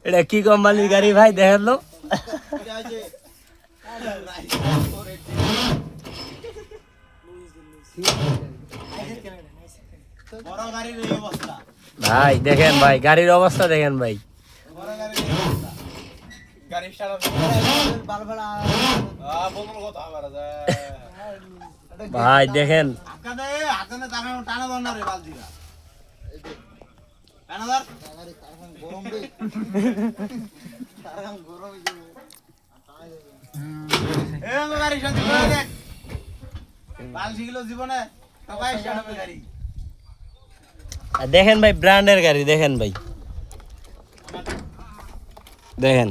এটা কি কোম্পানির গাড়ি ভাই দেখেন তো ভাই দেখেন ভাই গাড়ির অবস্থা দেখেন ভাই ভাই দেখেন দেখেন ভাই ব্র্যান্ডের গাড়ি দেখেন ভাই দেখেন